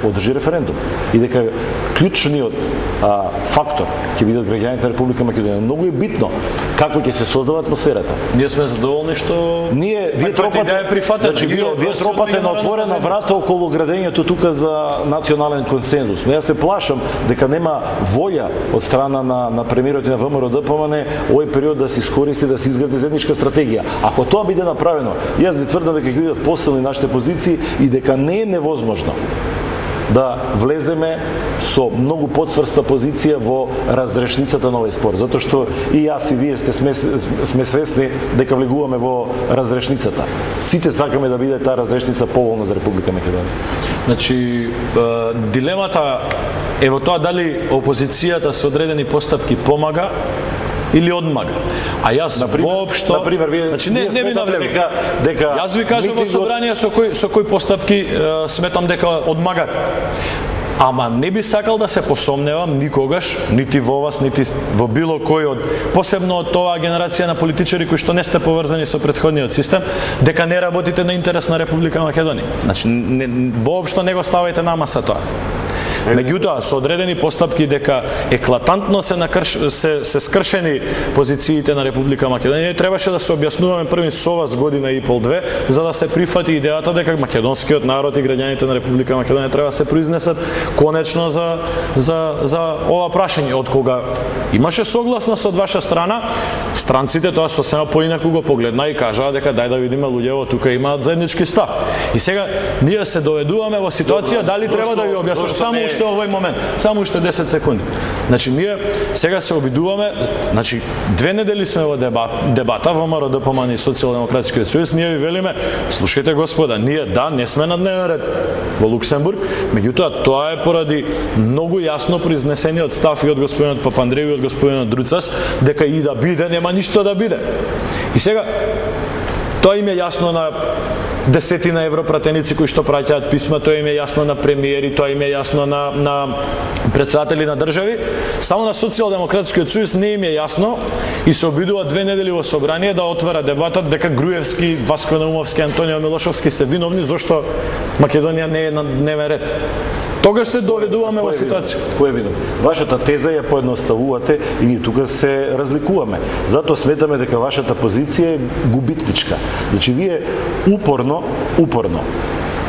одржи референдум и дека клучниот фактор ќе бидат граѓаните на Република Македонија. Многу е битно како ќе се создава атмосферата. Ние сме задоволни што вие тропате на отворена врата околу градењето тука за национален консензус. Но јас се плашам дека нема волја од страна на премиерот и на ВМРО-ДПМН овој период да се искористи, да се изгради заедничка стратегија. Ако тоа биде направено, јас ви тврдам дека ќе бидат посилни нашите позиции и дека не е невозможно да влеземе со многу подсврста позиција во разрешницата на овој спор, затоа што и јас и вие сме свесни дека влегуваме во разрешницата. Сите сакаме да биде таа разрешница поволна за Република Македонија. Значи, дилемата е во тоа дали опозицијата со одредени постапки помага или одмага. А јас воопшто, значи не ми навлегувам. Јас ви кажам во собрание со кои постапки сметам дека одмагат. Ама не би сакал да се посомневам никогаш, нити во вас, нити во било кој од, посебно од тоа генерација на политичари кои што не сте поврзани со претходниот систем, дека не работите на интерес на Република Македонија. Значи, воопшто не го ставајте на маса тоа. Меѓутоа, со одредени постапки дека еклатантно се скршени позициите на Република Македонија, требаше да се објаснуваме први со вас година и пол-две, за да се прифати идејата дека македонскиот народ и граѓаните на Република Македонија треба да се произнесат конечно за ова прашање. Од кога имаше согласност од ваша страна, странците тоа сосема поинаку го погледна и кажаа дека дај да видиме луѓето тука имаат заеднички став. И сега ние се доведуваме во ситуација дали треба да ви објаснуваме само уште овој момент, само уште 10 секунди. Значи ние сега се обидуваме, значи 2 недели сме во дебата во ВМРО-ДПМН и Социјалдемократскиот сојуз, ние ви велиме, слушајте господа, ние не сме на дневен ред во Луксембург, меѓутоа тоа е поради многу јасно произнесениот став и од господинот Папандреј и од господинот Друцас дека и да биде нема ништо да биде. И сега тоа им е јасно на десетина европратеници кои што праќаат писма, тоа им е јасно на премиери, тоа им е јасно на претседатели на држави. Само на Социјалдемократскиот сојуз не им е јасно и се обидува 2 недели во собрание да отвара дебатот дека Груевски, Васко Наумовски, Антонио Милошовски се виновни зошто Македонија не е на дневен ред. Тогаш се доведуваме во ситуација. Кој е виновен? Вашата теза ја поедноставувате и ние тука се разликуваме. Затоа сметаме дека вашата позиција е губитничка. Значи вие упорно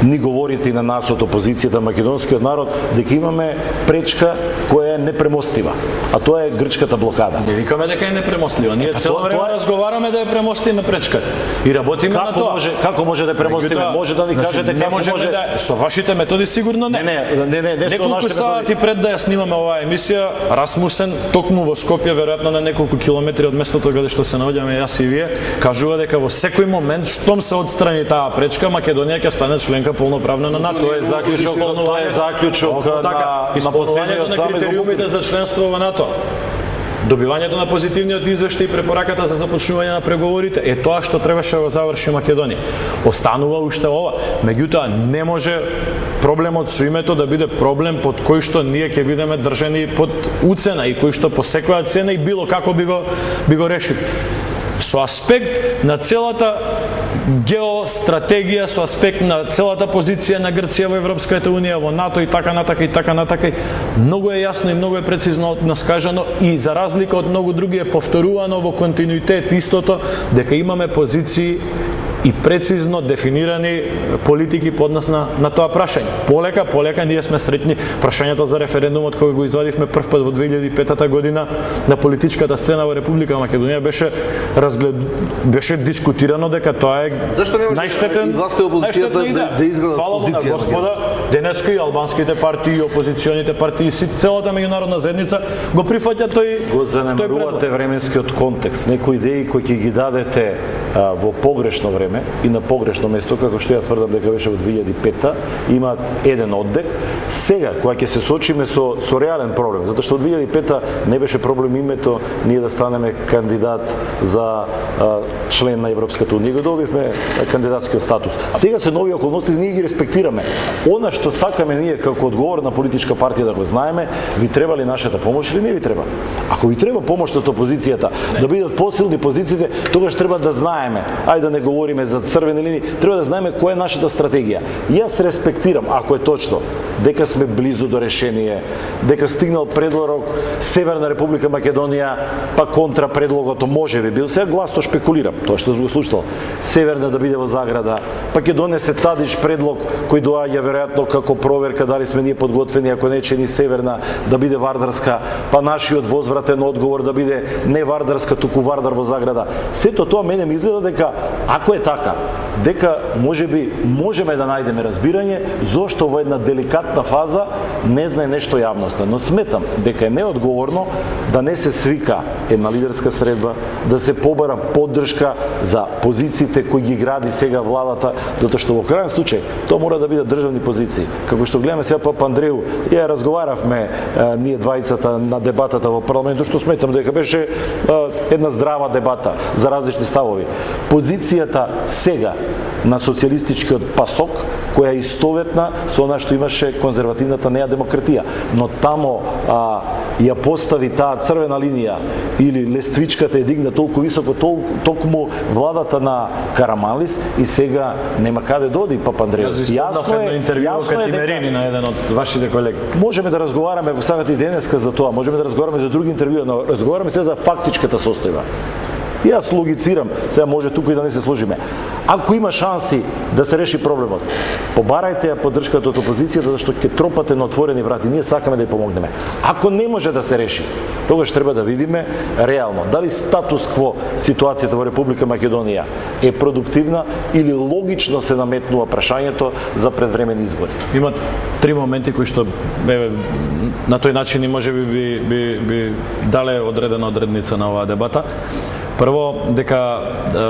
ни говорите и на нас од опозицијата македонскиот народ дека имаме пречка која е непремостива, а тоа е грчката блокада. Не викаме дека е непремостива, ние цело време разговараме да ја премостиме пречката и работиме на тоа. Како може да премостиме? Може да ни кажете како може? Со вашите методи сигурно не. Не Неколку сати пред да ја снимаме оваа емисија, Расмусен токму во Скопје, веројатно на неколку километри од местото каде што се наоѓаме јас и вие, кажува дека во секој момент штом се отстрани таа пречка, Македонија ќе стане членка полноправна на НАТО. Тоа е заклучок на исполнувањето на критериумите за членство во НАТО. Добивањето на позитивниот извештај и препораката за започнување на преговорите е тоа што требаше да го заврши Македонија. Останува уште ова. Меѓутоа не може проблемот со името да биде проблем под кој што ние ќе бидеме држани под уцена и кој што по секоја цена и било како би го решили. Со аспект на целата геостратегија, со аспект на целата позиција на Грција во Европската унија, во НАТО и така натака, многу е јасно и многу е прецизно наскажано и за разлика од многу други е повторувано во континуитет истото дека имаме позиции и прецизно дефинирани политики по однос на тоа прашање. Полека ние сме среќни. Прашањето за референдумот кој го извадивме прв пат во 2005 година на политичката сцена во Република Македонија беше дискутирано дека тоа е најштетен идеја. Фала на господа, денеска и албанските партии, и опозиционите партии, целата меѓународна заедница го прифаќа тој го занемарувате временскиот контекст. Некои идеи кои ќе ги дадете во погрешно време и на погрешно место, како што јас тврдам дека беше во 2005-та, имаат еден оддек. Сега, кога ќе се соочиме со реален проблем, затоа што во 2005-та не беше проблем името ние да станеме кандидат за член на Европската унија, го добивме кандидатскиот статус. Сега се нови околности, ние ги респектираме. Она што сакаме ние како одговорна политичка партија да го знаеме, ви треба ли нашата помош или не ви треба? Ако ви треба помош од опозицијата да бидат посилни позициите, тогаш треба да знаеме. Ајде да не говориме за црвени линии, треба да знаеме која е нашата стратегија. Јас респектирам, ако е точно, дека дека сме близу до решение, дека стигнал предлог Северна Република Македонија, па контра предлогото може би бил, сега гласно шпекулирам, тоа што го слушал, Северна да биде во заграда, па ќе донесе Тадиш предлог кој доаѓа веројатно како проверка дали сме ние подготвени, ако не че ни Северна да биде Вардарска, па нашиот возвратен одговор да биде не Вардарска, туку Вардар во заграда. Сето тоа мене ми изгледа дека ако е така, дека можеби можеме да најдеме разбирање зошто во една деликатна фаза не знае нешто јавноста, но сметам дека е неодговорно да не се свика една лидерска средба, да се побара поддршка за позициите кои ги гради сега владата, затоа што во крајен случај тоа мора да бидат државни позиции. Како што гледаме сега Папа Андреју, ја разговаравме ние двајцата на дебатата во парламентот, што сметам дека беше една здрава дебата за различни ставови. Позицијата сега на социјалистичкиот пасок, која е истоветна со она што имаше конзервативната неа демократија, но тамо ја постави таа црвена линија или лествичката е дигна толку високо, токму владата на Караманлис и сега нема каде да оди Папа Андреју. Јасно е интервју кај Тимерини на еден од вашите колеги. Можеме да разговараме ако сакате и денеска за тоа, можеме да разговараме за други интервјуа, но разговараме се за фактичката состојба. Јас логицирам, сега може туку и да не се сложиме. Ако има шанси да се реши проблемот, побарајте ја поддршката од опозицијата, зашто ќе тропате на отворени врати. Ние сакаме да ја помогнеме. Ако не може да се реши, тогаш треба да видиме реално дали статус кво ситуацијата во Република Македонија е продуктивна или логично се наметнува прашањето за предвремени избори. Има три моменти кои што на тој начин и можеби би дале одредена одредница на оваа дебата. Прво, дека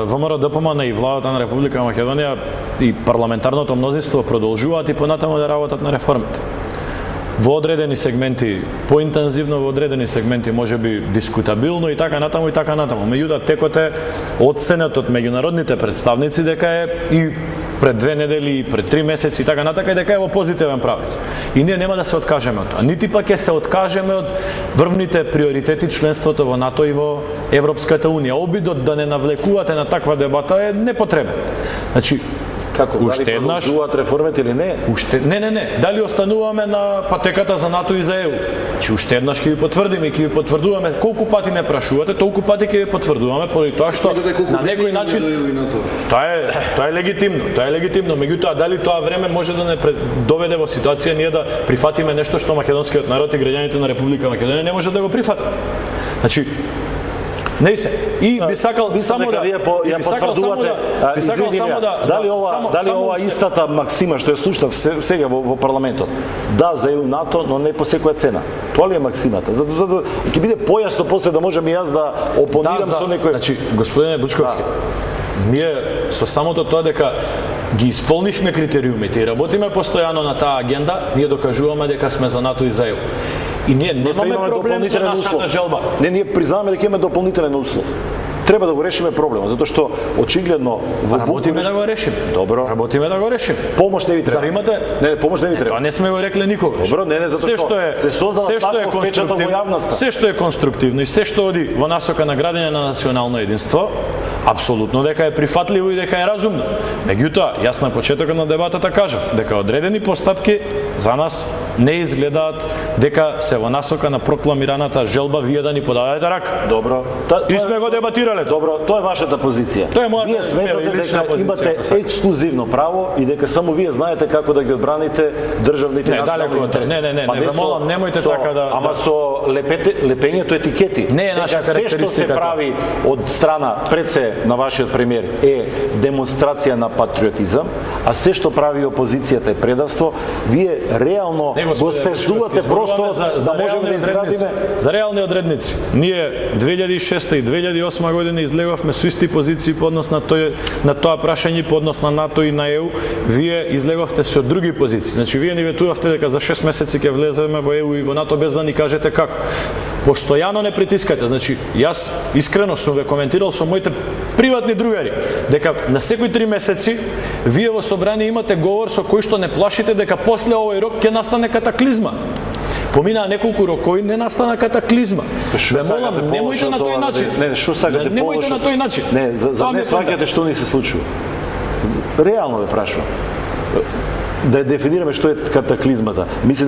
ВМРО-ДПМН и владата на Република Македонија и парламентарното мнозинство продолжуваат и понатаму да работат на реформите. Во одредени сегменти поинтензивно, во одредени сегменти можеби дискутабилно и така натаму и така натаму. Меѓутоа текот е оценет од меѓународните представници дека е и пред 2 недели, пред 3 месеци и така натака, и дека е во позитивен правец. И ние нема да се откажеме од тоа. Нити пак ќе се откажеме од врвните приоритети членството во НАТО и во Европската Унија. Обидот да не навлекувате на таква дебата е непотребен. Значи, како, дали продолжуваат реформите или не? Не. Дали остануваме на патеката за НАТО и за ЕУ? Че уште еднаш ќе ви потврдиме и ќе ви потврдуваме колку пати не прашувате, толку пати ќе ви потврдуваме поради тоа што на некој начин тоа е легитимно, меѓутоа дали тоа време може да не доведе во ситуација ние да прифатиме нешто што македонскиот народ и граѓаните на Република Македонија не може да го прифатат. Значи не се. И би сакал само да дали ова истата максима што ја слушнав сега во парламентот. Да, за ЕУ НАТО, но не по секоја цена. Тоа ли е максимата? За да ќе биде појасно после да можам и јас да опонирам со некој. Значи, господине Бучковски, ние со самото тоа дека ги исполнивме критериумите и работиме постојано на таа агенда, ние докажуваме дека сме за НАТО и за ЕУ. И ние немаме проблем со нашата желба. Не, ние признаваме дека имаме дополнителен услов. Треба да го решиме проблемот, затоа што очигледно во работиме да го решиме. Добро. Работиме да го решиме. Помош не ви треба. Зар имате? Не, помош не ви треба. Тоа не сме го рекле никогаш. Добро, не, затоа што се создава таков впечаток во јавноста. Се што е конструктивно и се што оди во насока на градење на национално единство, апсолутно дека е прифатливо и дека е разумно. Меѓутоа, јас на почетокот на дебатата кажав дека одредени постапки за нас не изгледаат дека се во насока на прокламираната желба вие да ни подадете рака. Добро. И сме го дебатирале. Добро, тоа е вашата позиција. Тоа е мојата вие сметате дека имате ексклузивно право и дека само вие знаете како да ги одбраните државните национални интереси. Не, молам, немојте така да. Ама со лепењето етикети. Не е наша карактеристика. Се што се прави од страна пред се на вашиот премиер е демонстрација на патриотизам, а се што прави опозицијата е предавство. Вие реално го стеснувате просто да можеме да изградиме за реални одредници. Ние 2006 и 2008 година излеговме со исти позиции по однос на тоа прашање по однос на НАТО и на ЕУ. Вие излеговте со други позиции. Значи вие ни ветувавте дека за 6 месеци ќе влеземе во ЕУ и во НАТО без да ни кажете како. Постојано не притискате. Значи јас искрено сум ве коментирал со моите приватни другари дека на секои 3 месеци вие во собрание имате говор со кој што не плашите дека после овој рок ќе настане катаклизма. Поминаа неколку рокови, не настана катаклизма. Ве молам, немојте на тој начин. Не, што сакате немојте на тој начин. Не, за не сваќате што ни се случува. Реално ве прашувам. да дефинираме што е катаклизмата. Мислите